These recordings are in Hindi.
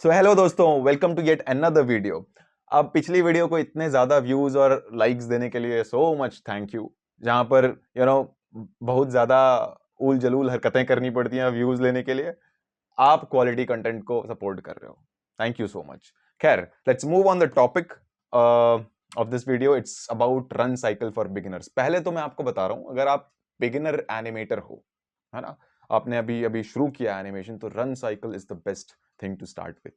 सो हेलो दोस्तों, welcome to yet another video. अब पिछली वीडियो को इतने ज़्यादा व्यूज़ और लाइक्स देने के लिए सो मच थैंक यू। जहाँ पर बहुत ज़्यादा ऊल जलूल हरकतें करनी पड़ती हैं व्यूज़ लेने के लिए, आप क्वालिटी कंटेंट को सपोर्ट कर रहे हो। Thank you so much. खैर, let's move on the topic of this video. It's about run cycle for beginners. पहले तो मैं आपको बता रहा हूँ, अगर आप बिगिनर एनिमेटर हो, है ना, आपने अभी अभी शुरू किया एनिमेशन, तो run cycle is the best thing to start with.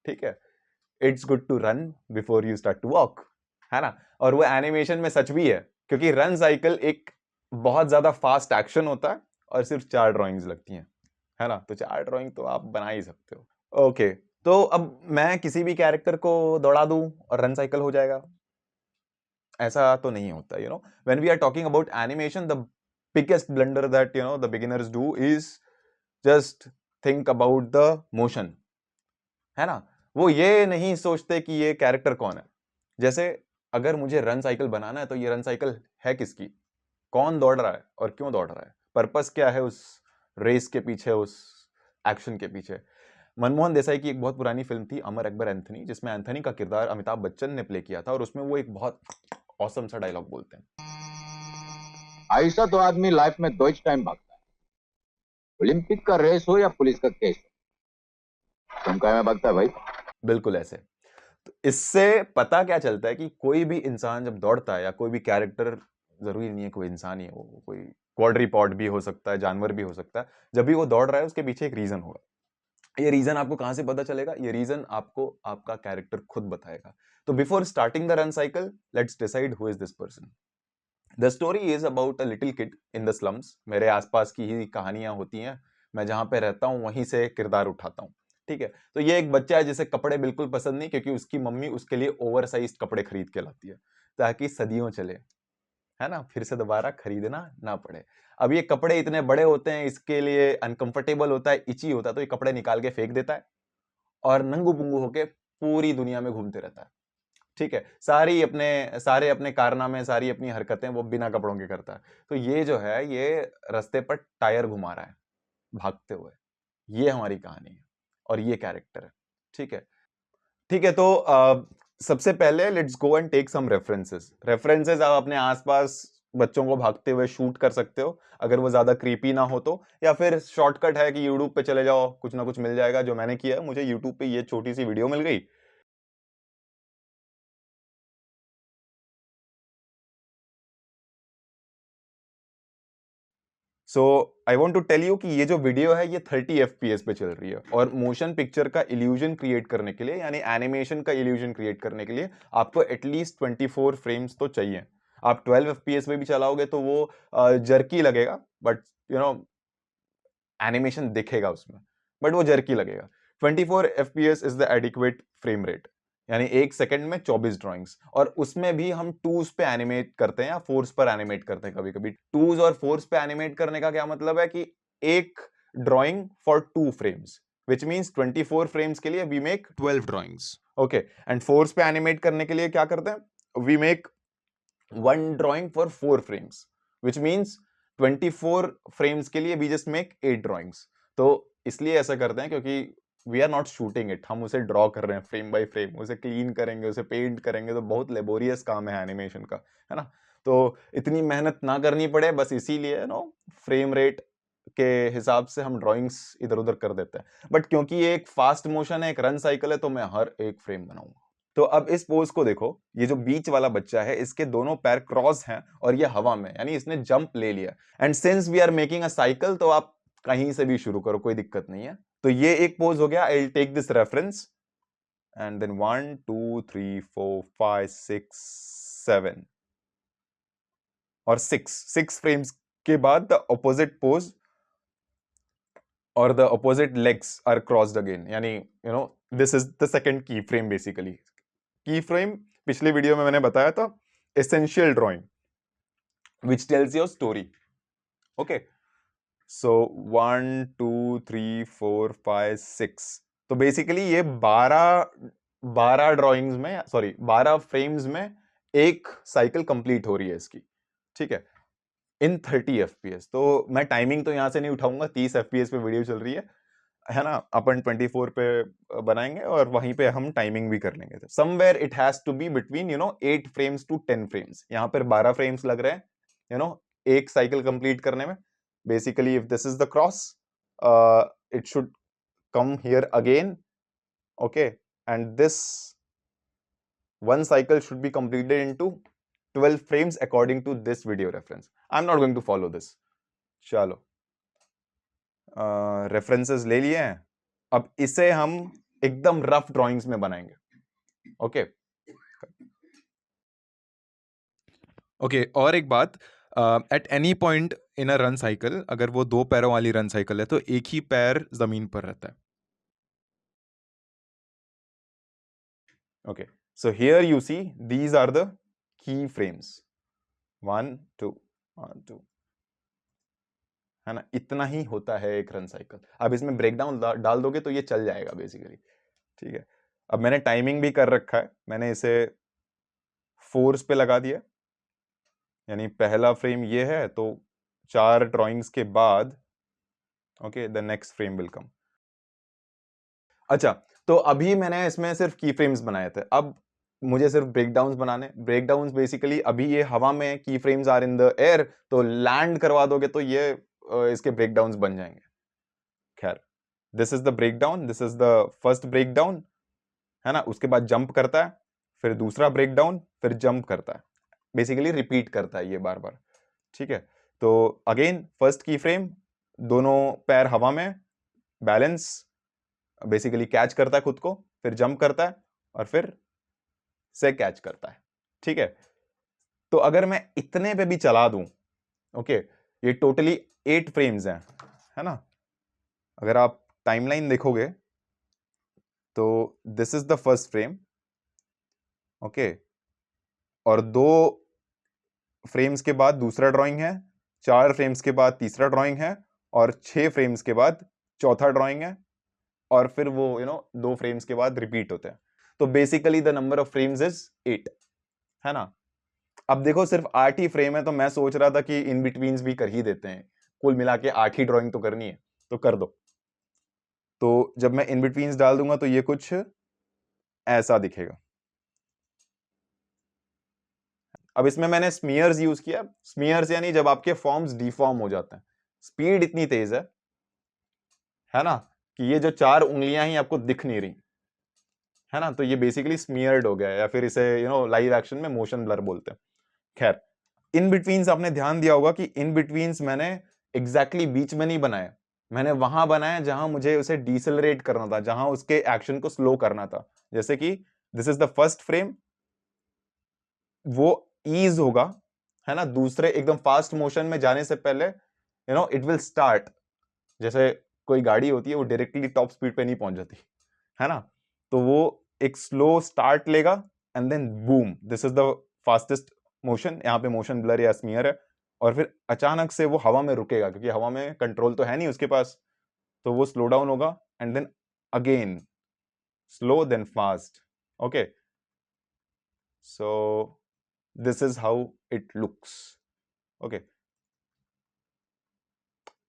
ठीक है, it's good to run before you start to walk, है ना। और वो एनिमेशन में सच भी है, क्योंकि रन साइकिल एक बहुत ज्यादा फास्ट एक्शन होता है और सिर्फ 4 ड्राइंग्स लगती हैं, है ना। तो 4 ड्राइंग तो आप बना ही सकते हो। ओके, तो अब मैं किसी भी कैरेक्टर को दौड़ा दूं और रन साइकिल हो जाएगा, ऐसा तो नहीं होता। When we are talking about animation, the biggest blunder that the beginners do is just think about the motion, है ना। वो ये नहीं सोचते कि ये कैरेक्टर कौन है। जैसे अगर मुझे रन साइकिल बनाना है, तो ये रन साइकिल है किसकी, कौन दौड़ रहा है और क्यों दौड़ रहा है, पर्पस क्या है उस रेस के पीछे, उस एक्शन के पीछे। मनमोहन देसाई की एक बहुत पुरानी फिल्म थी अमर अकबर एंथनी, जिसमें एंथनी का किरदार अमिताभ बच्चन ने प्ले किया था, और उसमें वो एक बहुत औसम सा डायलॉग बोलते हैं। ऐसा तो आदमी लाइफ में दो ही टाइम भागता है, ओलंपिक का रेस हो या पुलिस का केस हो। तुम क्या में भागता है भाई? बिल्कुल ऐसे। तो इससे पता क्या चलता है कि कोई भी इंसान जब दौड़ता है, या कोई भी कैरेक्टर, जरूरी नहीं है कोई इंसान ही है, वो कोई क्वाड्रीपॉड भी हो सकता है, जानवर भी हो सकता है, जब भी वो दौड़ रहा है उसके पीछे एक रीजन होगा। ये रीजन आपको कहां से पता चलेगा? ये रीजन आपको आपका कैरेक्टर खुद बताएगा। तो before starting the run cycle, let's decide who is this person. The story is about a little kid in the slums. मेरे आसपास की ही कहानियां होती हैं, मैं जहां पे रहता हूं वहीं से किरदार उठाता हूं। ठीक है, तो ये एक बच्चा है जिसे कपड़े बिल्कुल पसंद नहीं, क्योंकि उसकी मम्मी उसके लिए ओवर साइज कपड़े खरीद के लाती है, ताकि सदियों चले, है ना, फिर से दोबारा खरीदना ना पड़े। अब ये कपड़े इतने बड़े होते हैं, इसके लिए अनकंफर्टेबल होता है, इची होता है, तो ये कपड़े निकाल के फेंक देता है और नंगू पुंगू होके पूरी दुनिया में घूमते रहता है। ठीक है, सारे अपने कारनामे, सारी अपनी हरकतें वो बिना कपड़ों के करता है। तो ये जो है, ये रास्ते पर टायर घुमा रहा है भागते हुए। ये हमारी कहानी है और ये कैरेक्टर है। ठीक है, ठीक है, तो सबसे पहले let's go and take some references आप अपने आसपास बच्चों को भागते हुए शूट कर सकते हो, अगर वो ज्यादा क्रीपी ना हो तो। या फिर शॉर्टकट है कि यूट्यूब पे चले जाओ, कुछ ना कुछ मिल जाएगा। जो मैंने किया है, मुझे यूट्यूब पे ये छोटी सी वीडियो मिल गई। So I want to tell you कि ये जो वीडियो है, ये 30 FPS पे चल रही है, और मोशन पिक्चर का इल्यूजन क्रिएट करने के लिए, यानी एनिमेशन का इल्यूजन क्रिएट करने के लिए, आपको एटलीस्ट 24 फ्रेम्स तो चाहिए। आप 12 FPS में भी चलाओगे तो वो जर्की लगेगा, बट यू नो एनिमेशन दिखेगा उसमें, बट वो जर्की लगेगा। 24 FPS is the adequate frame rate, यानी 1 सेकंड में 24 ड्राइंग्स। और उसमें भी हम टूज पे एनिमेट करते हैं या फोर्स पर एनिमेट करते हैं। कभी कभी टूज और फोर्स पे एनिमेट करने का क्या मतलब है कि एक drawing for 2 frames, which means 24 frames के लिए we make 12 drawings. Okay, and fours पे एनिमेट करने के लिए क्या करते हैं? We make 1 drawing for 4 frames, which means 24 frames के लिए वी जस्ट मेक 8 ड्राइंग्स। तो इसलिए ऐसा करते हैं क्योंकि we are not shooting it, हम उसे ड्रॉ कर रहे हैं फ्रेम बाय फ्रेम, उसे क्लीन करेंगे, उसे पेंट करेंगे, तो बहुत लेबोरियस काम है एनिमेशन का, है ना। तो इतनी मेहनत ना करनी पड़े, बस इसीलिए फ्रेम रेट के हिसाब से हम ड्राइंग्स इधर उधर कर देते हैं। बट क्योंकि ये एक फास्ट मोशन है, एक रन साइकिल है, तो मैं हर एक फ्रेम बनाऊंगा। तो अब इस पोज को देखो, ये जो बीच वाला बच्चा है, इसके दोनों पैर क्रॉस हैं और ये हवा में, यानी इसने जंप ले लिया। And since we are making a cycle, तो आप कहीं से भी शुरू करो, कोई दिक्कत नहीं है। तो ये एक पोज हो गया। I will take this reference and then 1 2 3 4 5 6 7 और 6 फ्रेम्स के बाद द ऑपोजिट पोज और the opposite legs are crossed again, यानी this is the second key frame. Basically key frame पिछले वीडियो में मैंने बताया था, essential drawing which tells your story. Okay, so 1 2 3 4 5 6, तो बेसिकली ये 12 ड्राइंग्स में, सॉरी 12 फ्रेम्स में एक साइकिल कंप्लीट हो रही है इसकी। ठीक है, इन 30 FPS। तो मैं टाइमिंग तो यहां से नहीं उठाऊंगा, 30 FPS पे वीडियो चल रही है। है ना, अपन 24 पे बनाएंगे और वहीं पे हम टाइमिंग भी कर लेंगे। Somewhere it has to be between 8 frames to 10 frames. यहाँ पर 12 फ्रेम्स लग रहे हैं एक साइकिल कंप्लीट करने में। Basically if this is the cross, it should come here again, okay, and this one cycle should be completed into 12 frames according to this video reference. I'm not going to follow this. चलो रेफरेंसेस ले लिए हैं, अब इसे हम एकदम रफ ड्राइंग्स में बनाएंगे। ओके ओके और एक बात, at any point in a run cycle, अगर वो 2 पैरों वाली रन साइकिल है तो एक ही पैर जमीन पर रहता है। okay, so here you see these are the key frames 1 2 1 2, है ना, इतना ही होता है एक रन साइकिल। अब इसमें ब्रेकडाउन डाल दोगे तो ये चल जाएगा बेसिकली, ठीक है। अब मैंने टाइमिंग भी कर रखा है, मैंने इसे फोर्स पे लगा दिया, यानी पहला फ्रेम ये है तो 4 ड्राइंग्स के बाद okay the next frame will come. अच्छा, तो अभी मैंने इसमें सिर्फ की फ्रेम्स बनाए थे, अब मुझे सिर्फ ब्रेकडाउन्स बनाने। ब्रेकडाउन्स बेसिकली अभी ये हवा में key frames are in the air, तो लैंड करवा दोगे तो ये इसके ब्रेकडाउन्स बन जाएंगे। खैर, this is the breakdown, this is the first breakdown, है ना। उसके बाद जंप करता है, फिर दूसरा ब्रेकडाउन, फिर जंप करता है, बेसिकली रिपीट करता है ये बार बार, ठीक है। तो अगेन फर्स्ट की फ्रेम, दोनों पैर हवा में, बैलेंस, बेसिकली कैच करता है खुद को, फिर जंप करता है और फिर से कैच करता है, ठीक है। तो अगर मैं इतने पे भी चला दूं, ओके, ये टोटली 8 फ्रेम्स हैं, है ना। अगर आप टाइमलाइन देखोगे तो this is the first frame, okay, और 2 फ्रेम्स के बाद दूसरा ड्राइंग है, 4 फ्रेम्स के बाद तीसरा ड्राइंग है, और 6 फ्रेम्स के बाद चौथा ड्राइंग है, और फिर वो 2 फ्रेम्स के बाद रिपीट होते हैं। तो basically the number of frames is 8, है ना। अब देखो सिर्फ 8 ही फ्रेम है, तो मैं सोच रहा था कि इन बिटवीन्स भी कर ही देते हैं, कुल मिला के 8 ही ड्राइंग तो करनी है, तो कर दो। तो जब मैं इन बिटवीन्स डाल दूंगा तो ये कुछ ऐसा दिखेगा। अब इसमें मैंने स्मीयर्स यूज किया। स्मीयर्स यानी जब आपके फॉर्म्स डिफॉर्म हो जाते हैं, स्पीड इतनी तेज है ना, कि ये जो 4 उंगलियां ही आपको दिख नहीं रही, है ना, तो ये बेसिकली स्मीयर्ड हो गया है, या फिर इसे लाइव एक्शन में मोशन ब्लर बोलते हैं। खैर, इन बिटवीन्स आपने ध्यान दिया होगा कि इन बिटवीन्स मैंने एग्जैक्टली बीच में नहीं बनाया, मैंने वहां बनाया जहां मुझे उसे डिसेलरेट करना था, जहां उसके एक्शन को स्लो करना था। जैसे कि this is the first frame, वो ईज होगा, है ना, दूसरे एकदम फास्ट मोशन में जाने से पहले इट विल स्टार्ट। जैसे कोई गाड़ी होती है वो डायरेक्टली टॉप स्पीड पे नहीं पहुंच जाती, है ना, तो वो एक स्लो स्टार्ट लेगा and then boom, this is the fastest motion, यहाँ पे मोशन ब्लर या स्मीयर है, और फिर अचानक से वो हवा में रुकेगा, क्योंकि हवा में कंट्रोल तो है नहीं उसके पास, तो वो स्लो डाउन होगा and then again slow then fast. Okay, so this is how it looks. Okay,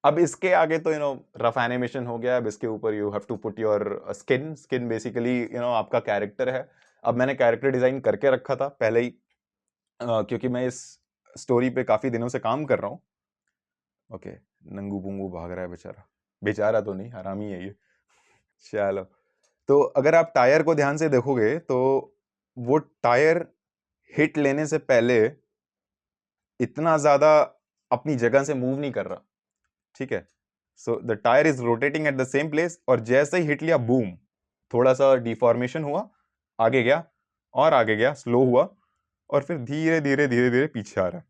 अब इसके आगे तो रफ एनिमेशन हो गया। अब इसके ऊपर you have to put your skin. Skin basically आपका कैरेक्टर है। अब मैंने कैरेक्टर डिजाइन करके रखा था पहले ही, क्योंकि मैं इस स्टोरी पे काफी दिनों से काम कर रहा हूँ। ओके, नंगू पुंगू भाग रहा है बेचारा, बेचारा तो नहीं, हरामी है ये। चलो, तो अगर आप टायर को ध्यान से देखोगे तो वो टायर हिट लेने से पहले इतना ज्यादा अपनी जगह से मूव नहीं कर रहा, ठीक है। So the tyre is rotating at the same place, और जैसे ही हिट लिया बूम, थोड़ा सा डिफॉर्मेशन हुआ, आगे गया और आगे गया, स्लो हुआ, और फिर धीरे धीरे धीरे धीरे पीछे आ रहा है।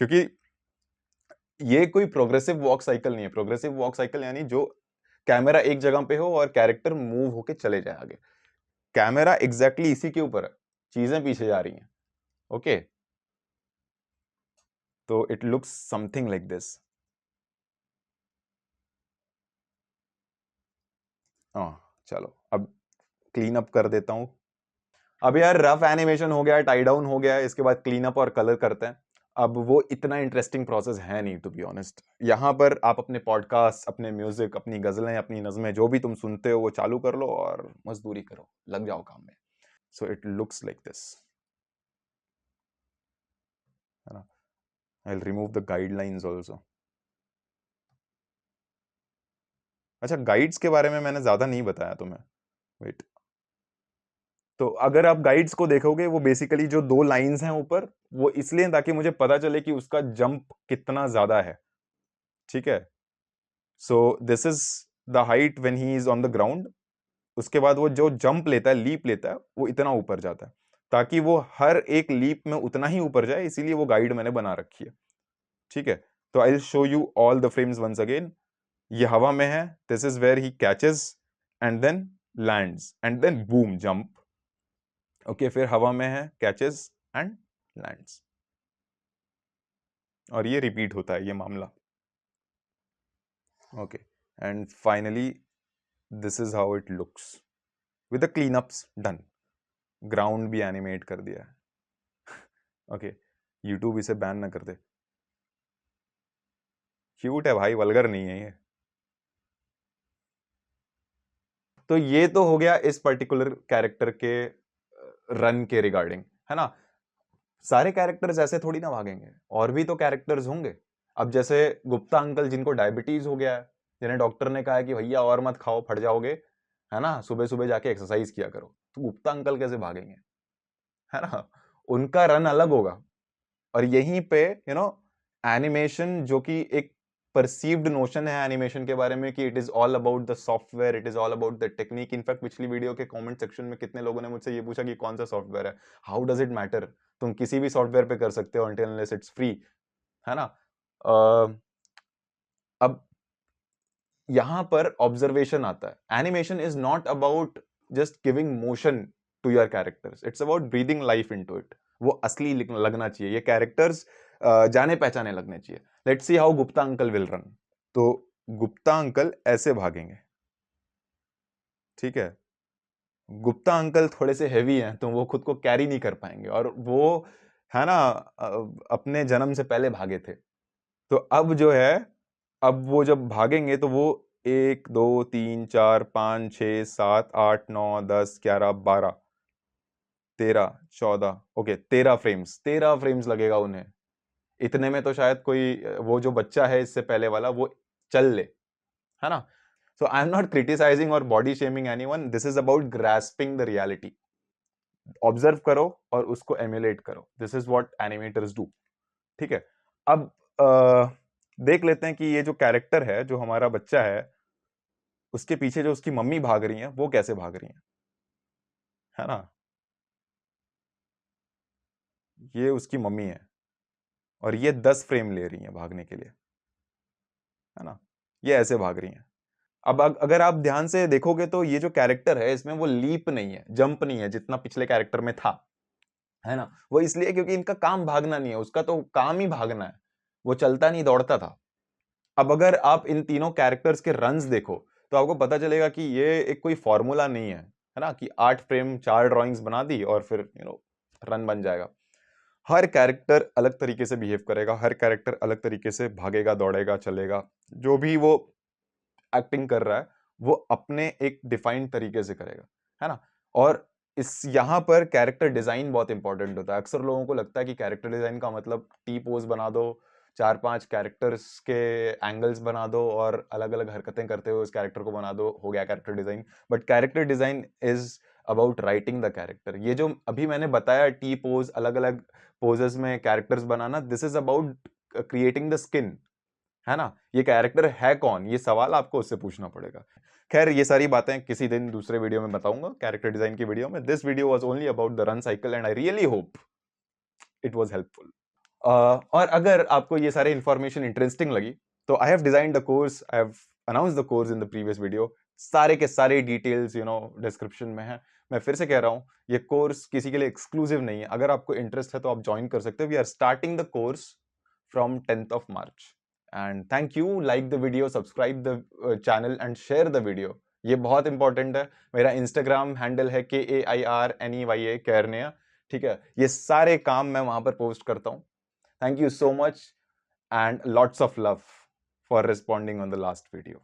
क्योंकि ये कोई प्रोग्रेसिव वॉक साइकिल नहीं है। प्रोग्रेसिव वॉक साइकिल यानी जो कैमरा एक जगह पे हो और कैरेक्टर मूव होके चले जाए आगे। कैमरा एग्जैक्टली इसी के ऊपर है, चीजें पीछे जा रही हैं। ओके, तो it looks something like this. चलो अब क्लीन अप कर देता हूं। अब यार रफ एनिमेशन हो गया, टाई डाउन हो गया, इसके बाद क्लीन अप और कलर करते हैं। अब वो इतना इंटरेस्टिंग प्रोसेस है नहीं, टू बी ऑनेस्ट। यहाँ पर आप अपने पॉडकास्ट, अपने म्यूजिक, अपनी गजलें, अपनी नज़में, जो भी तुम सुनते हो वो चालू कर लो और मजदूरी करो, लग जाओ काम में। So it looks like this, है ना। I will remove the guidelines also. अच्छा, गाइड्स के बारे में मैंने ज्यादा नहीं बताया तुम्हें, वेट। तो अगर आप गाइड्स को देखोगे, वो बेसिकली जो 2 लाइंस हैं ऊपर, वो इसलिए ताकि मुझे पता चले कि उसका जंप कितना ज्यादा है, ठीक है। सो this is the height when he is on the ground. उसके बाद वो जो जंप लेता है, लीप लेता है, वो इतना ऊपर जाता है, ताकि वो हर एक लीप में उतना ही ऊपर जाए, इसीलिए वो गाइड मैंने बना रखी है, ठीक है। तो I will show you all the frames once again. ये हवा में है, this is where he catches and then lands and then boom jump. Okay, फिर हवा में है, कैचेस एंड लैंड्स, और ये रिपीट होता है ये मामला। Okay, and finally this is how it looks with the cleanups done. Ground भी एनिमेट कर दिया है। ओके, यूट्यूब इसे बैन ना कर दे। क्यूट है भाई, वल्गर नहीं है ये। तो ये तो हो गया इस पर्टिकुलर कैरेक्टर के रन के रिगार्डिंग, है ना। सारे कैरेक्टर्स ऐसे थोड़ी ना भागेंगे, और भी तो कैरेक्टर्स होंगे। अब जैसे गुप्ता अंकल, जिनको डायबिटीज हो गया है, जिन्हें डॉक्टर ने कहा है कि भैया और मत खाओ, फट जाओगे, है ना, सुबह सुबह जाके एक्सरसाइज किया करो, तो गुप्ता अंकल कैसे भागेंगे, है ना। उनका रन अलग होगा। और यहीं पे एनिमेशन, जो कि एक परसीव्ड नोशन है एनिमेशन के बारे में, कि it is all about the software, it is all about the technique. In fact पिछली वीडियो के कमेंट सेक्शन में कितने लोगों ने मुझसे ये पूछा कि कौन सा सॉफ्टवेयर है। हाउ डज इट मैटर, तुम किसी भी सॉफ्टवेयर पे कर सकते हो until unless इट्स फ्री, है ना। अब यहां पर ऑब्जर्वेशन आता है। Animation is not about just giving motion to your characters, it's about breathing life into it. वो असली लगना चाहिए, ये कैरेक्टर्स जाने पहचाने लगने चाहिए। Let's see how Gupta uncle will run. तो गुप्ता अंकल ऐसे भागेंगे, ठीक है। गुप्ता अंकल थोड़े से हेवी हैं, तो वो खुद को कैरी नहीं कर पाएंगे, और वो, है ना, अपने जन्म से पहले भागे थे। तो अब जो है, अब वो जब भागेंगे तो वो 1 2 3 4 5 6 7 8 9 10 11 12 13 14, ओके 13 फ्रेम्स लगेगा उन्हें। इतने में तो शायद कोई वो जो बच्चा है इससे पहले वाला, वो चल ले, है ना। सो आई एम नॉट क्रिटिसाइजिंग और body shaming anyone, this is about grasping the reality. Observe करो और उसको एम्युलेट करो, this is what animators do, ठीक है। अब देख लेते हैं कि ये जो कैरेक्टर है, जो हमारा बच्चा है, उसके पीछे जो उसकी मम्मी भाग रही है, वो कैसे भाग रही है ना। ये उसकी मम्मी है, और ये 10 फ्रेम ले रही है भागने के लिए, है ना। ये ऐसे भाग रही हैं। अब अगर आप ध्यान से देखोगे तो ये जो कैरेक्टर है, इसमें वो लीप नहीं है, जंप नहीं है, जितना पिछले कैरेक्टर में था, है ना। वो इसलिए क्योंकि इनका काम भागना नहीं है, उसका तो काम ही भागना है, वो चलता नहीं दौड़ता था। अब अगर आप इन तीनों कैरेक्टर्स के रन्स देखो, तो आपको पता चलेगा कि ये एक कोई फॉर्मूला नहीं है ना, कि 8 फ्रेम 4 ड्राइंग्स बना दी और फिर रन बन जाएगा। हर कैरेक्टर अलग तरीके से बिहेव करेगा, हर कैरेक्टर अलग तरीके से भागेगा, दौड़ेगा, चलेगा। जो भी वो एक्टिंग कर रहा है, वो अपने एक डिफाइंड तरीके से करेगा, है ना। और इस यहाँ पर कैरेक्टर डिजाइन बहुत इंपॉर्टेंट होता है। अक्सर लोगों को लगता है कि कैरेक्टर डिजाइन का मतलब टी पोज बना दो, 4-5 कैरेक्टर्स के एंगल्स बना दो और अलग अलग हरकतें करते हुए उस कैरेक्टर को बना दो, हो गया character design. But character design is about writing the character. ये जो अभी मैंने बताया, टी पोज, अलग अलग पोजेस में characters banana, this is about creating the skin, है ना। ये कैरेक्टर है कौन, ये सवाल आपको उससे पूछना पड़ेगा। खैर, ये सारी बातें किसी दिन दूसरे वीडियो में बताऊंगा, कैरेक्टर डिजाइन की वीडियो में। This video was only about the run cycle and I really hope it was helpful. और अगर आपको ये सारे इंफॉर्मेशन इंटरेस्टिंग लगी, तो I have designed the course, I have announced the course in the previous video. सारे के सारे डिटेल्स डिस्क्रिप्शन में है। मैं फिर से कह रहा हूँ, ये कोर्स किसी के लिए एक्सक्लूसिव नहीं है। अगर आपको इंटरेस्ट है तो आप ज्वाइन कर सकते हो। We are starting the course from 10th of March. And thank you, like the video, subscribe the channel and share the video. ये बहुत इंपॉर्टेंट है। मेरा इंस्टाग्राम हैंडल है KAIRNEYA, कैरनेया, ठीक है। ये सारे काम मैं वहां पर पोस्ट करता हूँ, Thank you so much and lots of love for responding on the last video.